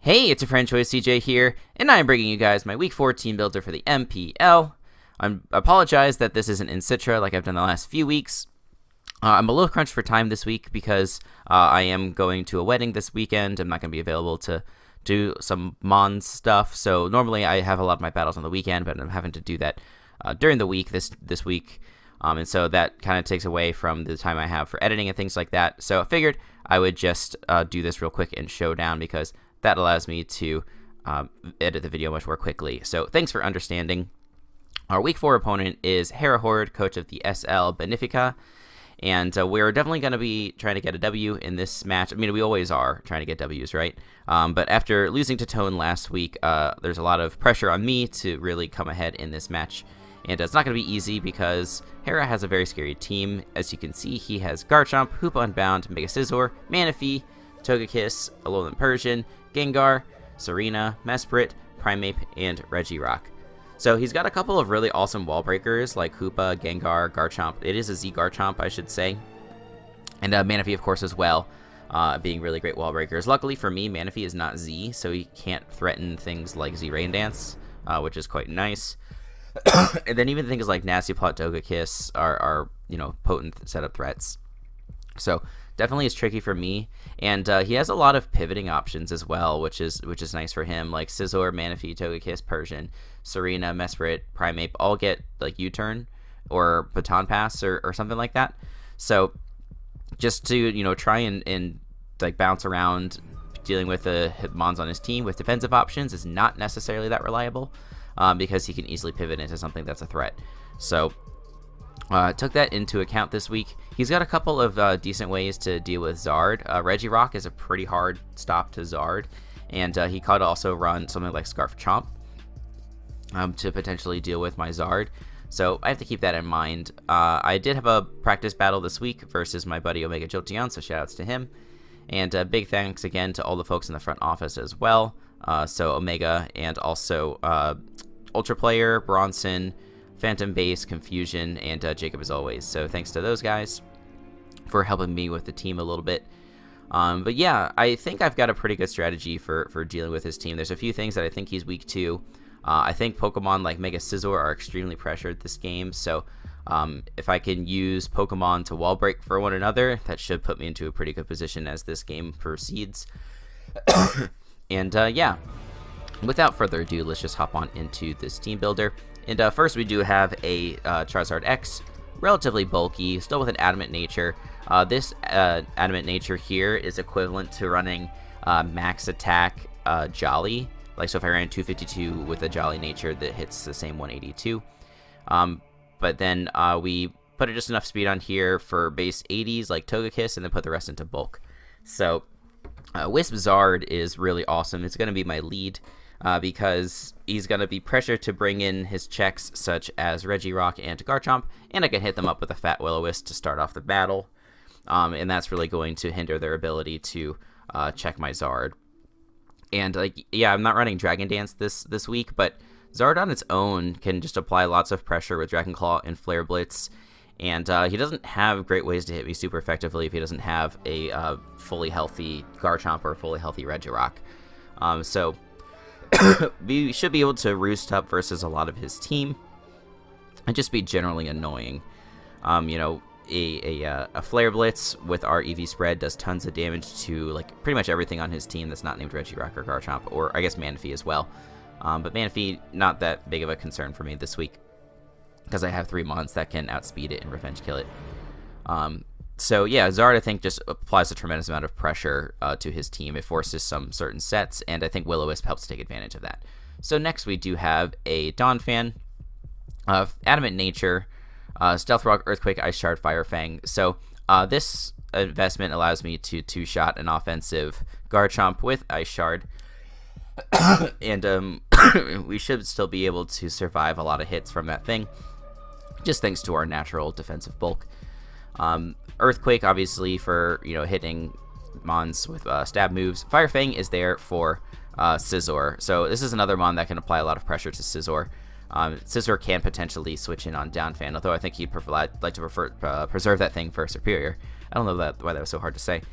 Hey, it's your friend Choice CJ here, and I am bringing you guys my Week 4 team builder for the MPL. I apologize that this isn't in Citra like I've done the last few weeks. I'm a little crunched for time this week because I am going to a wedding this weekend. I'm not going to be available to do some Mon stuff, so normally I have a lot of my battles on the weekend, but I'm having to do that during the week this week. And so that kind of takes away from the time I have for editing and things like that. So I figured I would just do this real quick in Showdown because that allows me to edit the video much more quickly. So thanks for understanding. Our Week 4 opponent is Hera Horde, coach of the SL Banefica. And we're definitely going to be trying to get a W in this match. I mean, we always are trying to get Ws, right? But after losing to Tone last week, there's a lot of pressure on me to really come ahead in this match. And it's not going to be easy because Hera has a very scary team. As you can see, he has Garchomp, Hoopa Unbound, Mega Scizor, Manaphy, Togekiss, Alolan Persian, Gengar, Serena, Mesprit, Primeape, and Regirock. So he's got a couple of really awesome wall breakers like Hoopa, Gengar, Garchomp. It is a Z Garchomp, I should say. And Manaphy, of course, as well, being really great wall breakers. Luckily for me, Manaphy is not Z, so he can't threaten things like Z Rain Dance, which is quite nice. And then even things like Nasty Plot, Togekiss are potent setup threats. So definitely is tricky for me, and he has a lot of pivoting options as well, which is nice for him. Like Scizor, Manaphy, Togekiss, Persian, Serena, Mesprit, Primeape all get like U-turn or Baton Pass or something like that. So just to try and like bounce around dealing with the Hitmons on his team with defensive options is not necessarily that reliable, because he can easily pivot into something that's a threat. So took that into account this week. He's got a couple of decent ways to deal with Zard. Regirock is a pretty hard stop to Zard, and he could also run something like Scarf Chomp to potentially deal with my Zard. So I have to keep that in mind. I did have a practice battle this week versus my buddy Omega Jolteon, so shoutouts to him. And big thanks again to all the folks in the front office as well. So Omega and also Ultra Player, Bronson, Phantom Base, Confusion, and Jacob as always. So thanks to those guys for helping me with the team a little bit. But yeah, I think I've got a pretty good strategy for dealing with his team. There's a few things that I think he's weak to. I think Pokemon like Mega Scizor are extremely pressured this game. So if I can use Pokemon to wall break for one another, that should put me into a pretty good position as this game proceeds. And yeah, without further ado, let's just hop on into this team builder. And first we do have a Charizard X, relatively bulky, still with an Adamant Nature. This Adamant Nature here is equivalent to running Max Attack Jolly. Like, so if I ran 252 with a Jolly Nature, that hits the same 182. But then we put just enough speed on here for base 80s like Togekiss, and then put the rest into bulk. So Wisp Zard is really awesome. It's going to be my lead. Because he's going to be pressured to bring in his checks such as Regirock and Garchomp, and I can hit them up with a Fat Will-O-Wisp to start off the battle, and that's really going to hinder their ability to check my Zard. And like, yeah, I'm not running Dragon Dance this week, but Zard on its own can just apply lots of pressure with Dragon Claw and Flare Blitz, and he doesn't have great ways to hit me super effectively if he doesn't have a fully healthy Garchomp or a fully healthy Regirock. So we should be able to roost up versus a lot of his team and just be generally annoying. A Flare Blitz with our EV spread does tons of damage to like pretty much everything on his team that's not named Regirock or Garchomp, or I guess Manaphy as well. But Manaphy, not that big of a concern for me this week because I have 3 Mons that can outspeed it and revenge kill it. So yeah, Zard I think just applies a tremendous amount of pressure to his team. It forces some certain sets, and I think Will-O-Wisp helps take advantage of that. So next we do have a Donphan, Adamant Nature, Stealth Rock, Earthquake, Ice Shard, Fire Fang. So this investment allows me to two-shot an offensive Garchomp with Ice Shard, and we should still be able to survive a lot of hits from that thing, just thanks to our natural defensive bulk. Earthquake, obviously, for hitting Mons with stab moves. Fire Fang is there for Scizor. So this is another Mon that can apply a lot of pressure to Scizor. Scizor can potentially switch in on Donphan, although I think he'd like to preserve that thing for Superior. I don't know why that was so hard to say.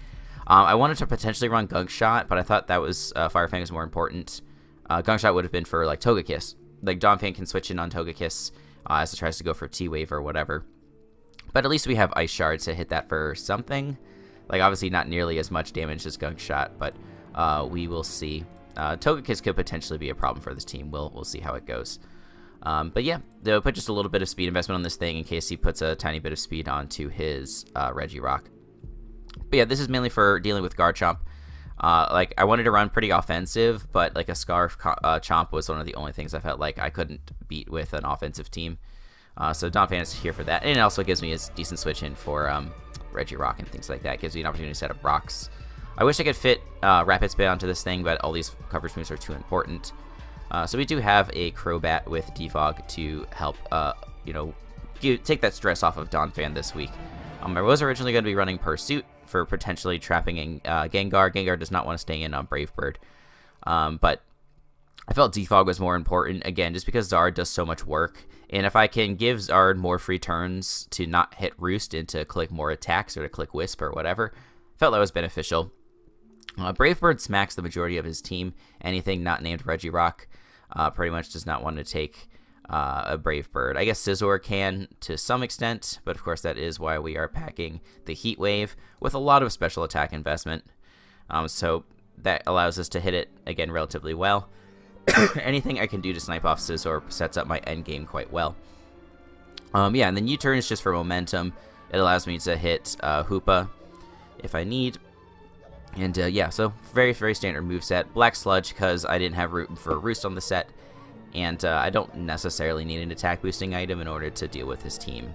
I wanted to potentially run Gunk Shot, but I thought that was Fire Fang was more important. Gunk Shot would have been for like Togekiss. Like Donphan can switch in on Togekiss as it tries to go for T-Wave or whatever. But at least we have Ice Shard to hit that for something. Like obviously not nearly as much damage as Gunk Shot, but we will see. Togekiss could potentially be a problem for this team. We'll see how it goes. But yeah, they'll put just a little bit of speed investment on this thing in case he puts a tiny bit of speed onto his Regirock. But yeah, this is mainly for dealing with Garchomp. Like I wanted to run pretty offensive, but like a Scarf Chomp was one of the only things I felt like I couldn't beat with an offensive team. So Donphan is here for that, and it also gives me a decent switch in for Regirock and things like that. It gives me an opportunity to set up rocks. I wish I could fit Rapid Spin onto this thing, but all these coverage moves are too important. So we do have a Crobat with Defog to help, take that stress off of Donphan this week. I was originally going to be running Pursuit for potentially trapping in Gengar. Gengar does not want to stay in on Brave Bird. But I felt Defog was more important, again, just because Zard does so much work. And if I can give Zard more free turns to not hit Roost and to click more attacks or to click Wisp or whatever, felt that was beneficial. Brave Bird smacks the majority of his team. Anything not named Regirock pretty much does not want to take a Brave Bird. I guess Scizor can to some extent, but of course that is why we are packing the Heat Wave with a lot of special attack investment. So that allows us to hit it, again, relatively well. Anything I can do to snipe off Scizor sets up my end game quite well. Yeah, and then U-turn is just for momentum. It allows me to hit Hoopa if I need. And yeah, so very, very standard moveset. Black Sludge because I didn't have room for Roost on the set. And I don't necessarily need an attack boosting item in order to deal with his team.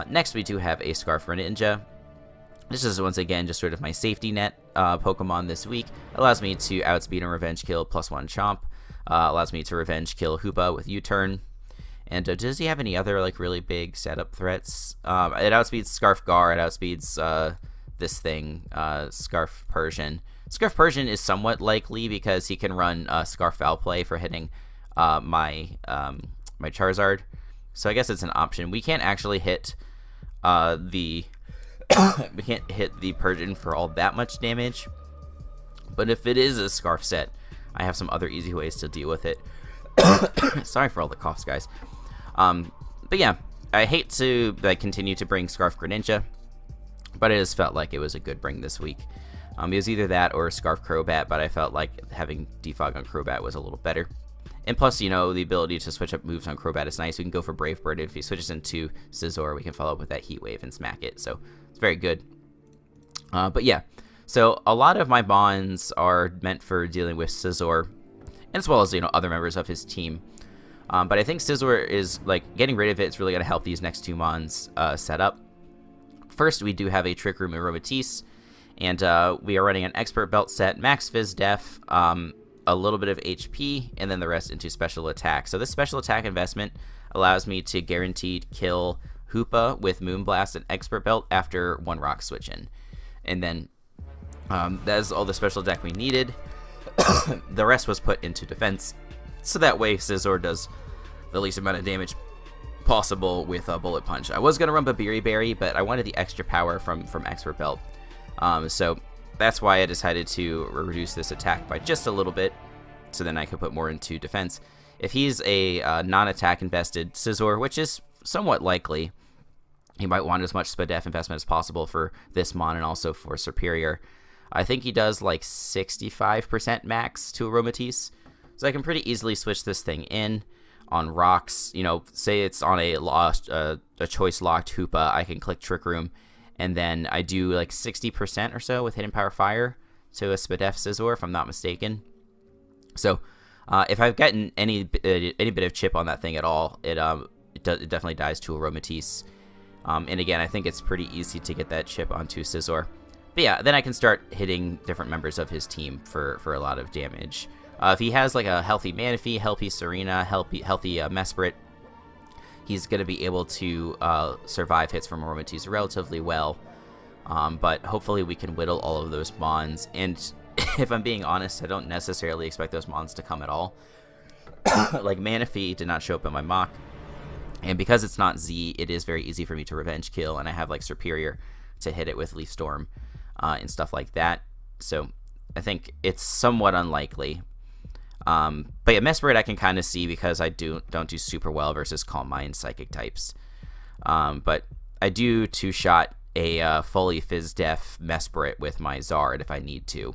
Next, we do have a Scarf Greninja. This is once again just sort of my safety net Pokemon this week. Allows me to outspeed and revenge kill +1 Chomp. Allows me to revenge kill Hoopa with U-turn. And does he have any other like really big setup threats? It outspeeds Scarf Gar. It outspeeds this thing, Scarf Persian. Scarf Persian is somewhat likely because he can run Scarf Foul Play for hitting my Charizard. So I guess it's an option. We can't actually hit we can't hit the Persian for all that much damage. But if it is a Scarf set, I have some other easy ways to deal with it. Sorry for all the coughs, guys. But yeah, I hate to continue to bring Scarf Greninja, but it just felt like it was a good bring this week. It was either that or Scarf Crobat, but I felt like having Defog on Crobat was a little better. And plus, the ability to switch up moves on Crobat is nice. We can go for Brave Bird. If he switches into Scizor, we can follow up with that Heat Wave and smack it. So it's very good. But yeah, so a lot of my bonds are meant for dealing with Scizor, as well as, other members of his team. But I think Scizor is, getting rid of it is really going to help these next two mons set up. First, we do have a Trick Room and Aromatisse, and we are running an Expert Belt set, Max Fizz Def, a little bit of HP, and then the rest into special attack. So this special attack investment allows me to guaranteed kill Hoopa with Moonblast and Expert Belt after one rock switch in. And then that's all the special attack we needed. The rest was put into defense, so that way Scizor does the least amount of damage possible with a Bullet Punch. I was going to run Babiri Berry, but I wanted the extra power from Expert Belt. So that's why I decided to reduce this attack by just a little bit, so then I could put more into defense. If he's a non-attack invested Scizor, which is somewhat likely, he might want as much Spadef investment as possible for this mon and also for Superior. I think he does 65% max to Aromatisse, so I can pretty easily switch this thing in on rocks. Say it's on a choice locked Hoopa, I can click Trick Room, and then I do 60% or so with Hidden Power Fire to a Spadef Scizor, if I'm not mistaken. So if I've gotten any bit of chip on that thing at all, it definitely dies to Aromatisse. And again, I think it's pretty easy to get that chip onto Scizor. But yeah, then I can start hitting different members of his team for a lot of damage. If he has a healthy Manaphy, healthy Serena, healthy Mesprit, he's going to be able to survive hits from Aromatisse relatively well. But hopefully we can whittle all of those mons. And if I'm being honest, I don't necessarily expect those mons to come at all. Manaphy did not show up in my mock. And because it's not Z, it is very easy for me to revenge kill. And I have Superior to hit it with Leaf Storm. and stuff like that. So I think it's somewhat unlikely. But yeah, Mesprit I can kind of see because I don't do super well versus Calm Mind Psychic types. But I do two-shot a fully Fizz-Def Mesprit with my Zard if I need to.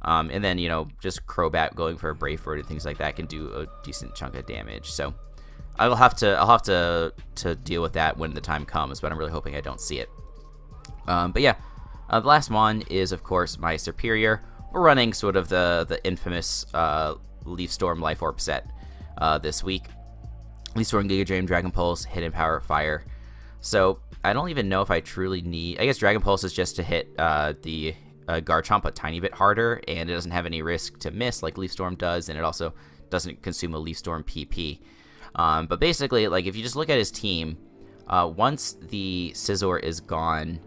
And then, just Crobat going for a Brave Bird and things like that can do a decent chunk of damage. So I'll have to deal with that when the time comes, but I'm really hoping I don't see it. But yeah, the last one is, of course, my Superior. We're running sort of the infamous Leaf Storm Life Orb set this week. Leaf Storm, Giga Drain, Dragon Pulse, Hidden Power, Fire. So I don't even know if I truly need... I guess Dragon Pulse is just to hit the Garchomp a tiny bit harder, and it doesn't have any risk to miss like Leaf Storm does, and it also doesn't consume a Leaf Storm PP. But basically, like, if you just look at his team, once the Scizor is gone,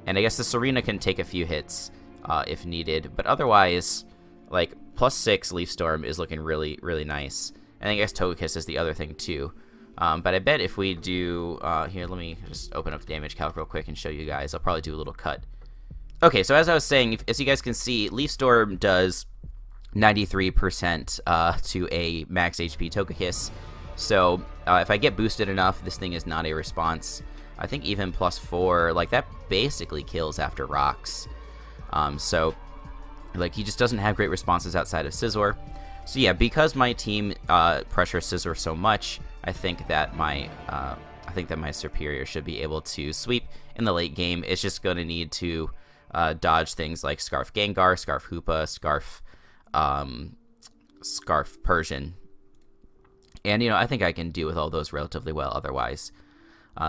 and I guess the Serena can take a few hits if needed, but otherwise, like, +6 Leaf Storm is looking really, really nice. And I guess Togekiss is the other thing, too. But I bet if we do... here, let me just open up the damage calc real quick and show you guys. I'll probably do a little cut. Okay, so as I was saying, as you guys can see, Leaf Storm does 93% to a max HP Togekiss. So if I get boosted enough, this thing is not a response. I think even +4, like, that basically kills after rocks. So, like, he just doesn't have great responses outside of Scizor. So yeah, because my team pressures Scizor so much, I think that my Superior should be able to sweep in the late game. It's just going to need to dodge things like Scarf Gengar, Scarf Hoopa, Scarf Persian. And, I think I can deal with all those relatively well otherwise.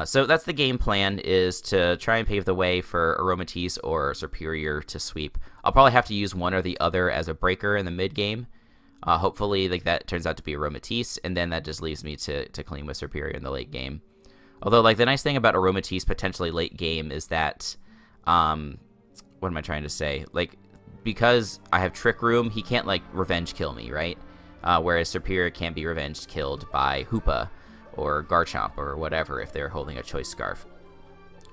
So that's the game plan, is to try and pave the way for Aromatisse or Superior to sweep. I'll probably have to use one or the other as a breaker in the mid-game. Hopefully, like, that turns out to be Aromatisse, and then that just leaves me to clean with Superior in the late game. Although, like, the nice thing about Aromatisse potentially late game is that, what am I trying to say? Like, because I have Trick Room, he can't, like, revenge kill me, right? Whereas Superior can be revenge killed by Hoopa or Garchomp or whatever if they're holding a Choice Scarf.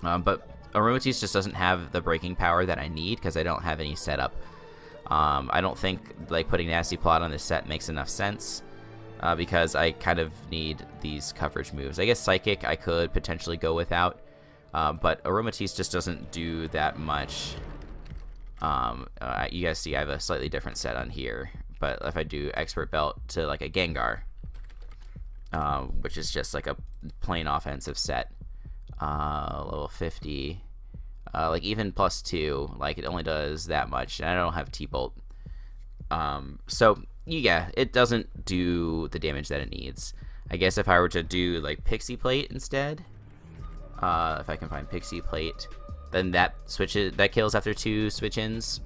But Aromatisse just doesn't have the breaking power that I need because I don't have any setup. I don't think, like, putting Nasty Plot on this set makes enough sense because I kind of need these coverage moves. I guess Psychic I could potentially go without, but Aromatisse just doesn't do that much. You guys see I have a slightly different set on here, but if I do Expert Belt to, like, a Gengar, which is just like a plain offensive set, level 50, like, even +2, like, it only does that much, and I don't have T-Bolt. So yeah, it doesn't do the damage that it needs. I guess if I were to do, like, Pixie Plate instead, if I can find Pixie Plate, then that kills after 2 switch-ins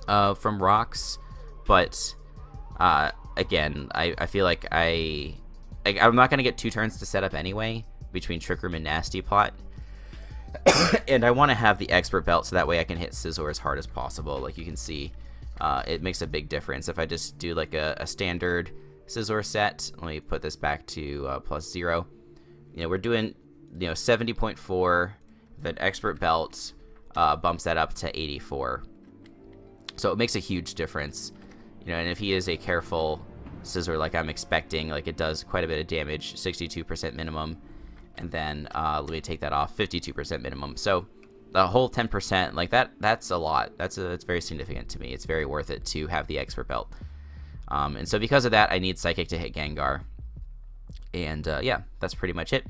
from rocks. But again, I feel like I'm not gonna get 2 turns to set up anyway between Trick Room and Nasty Plot. And I want to have the Expert Belt so that way I can hit Scizor as hard as possible. Like, you can see, it makes a big difference. If I just do, like, a standard Scizor set, let me put this back to +0. We're doing, 70.4. That Expert Belt bumps that up to 84. So it makes a huge difference. And if he is a careful Scizor like I'm expecting, like, it does quite a bit of damage, 62% minimum. And then let me take that off, 52% minimum. So the whole 10%, like, that's a lot. That's very significant to me. It's very worth it to have the Expert Belt. And so because of that, I need Psychic to hit Gengar. And yeah, that's pretty much it.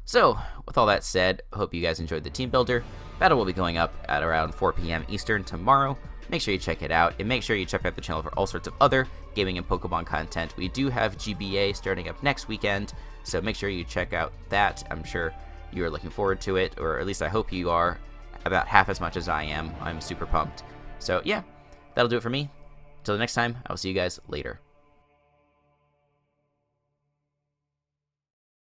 So, with all that said, I hope you guys enjoyed the Team Builder. Battle will be going up at around 4 p.m. Eastern tomorrow. Make sure you check it out, and make sure you check out the channel for all sorts of other gaming and Pokemon content. We do have GBA starting up next weekend, so make sure you check out that. I'm sure you are looking forward to it, or at least I hope you are about half as much as I am. I'm super pumped. So yeah, that'll do it for me. Until the next time, I will see you guys later.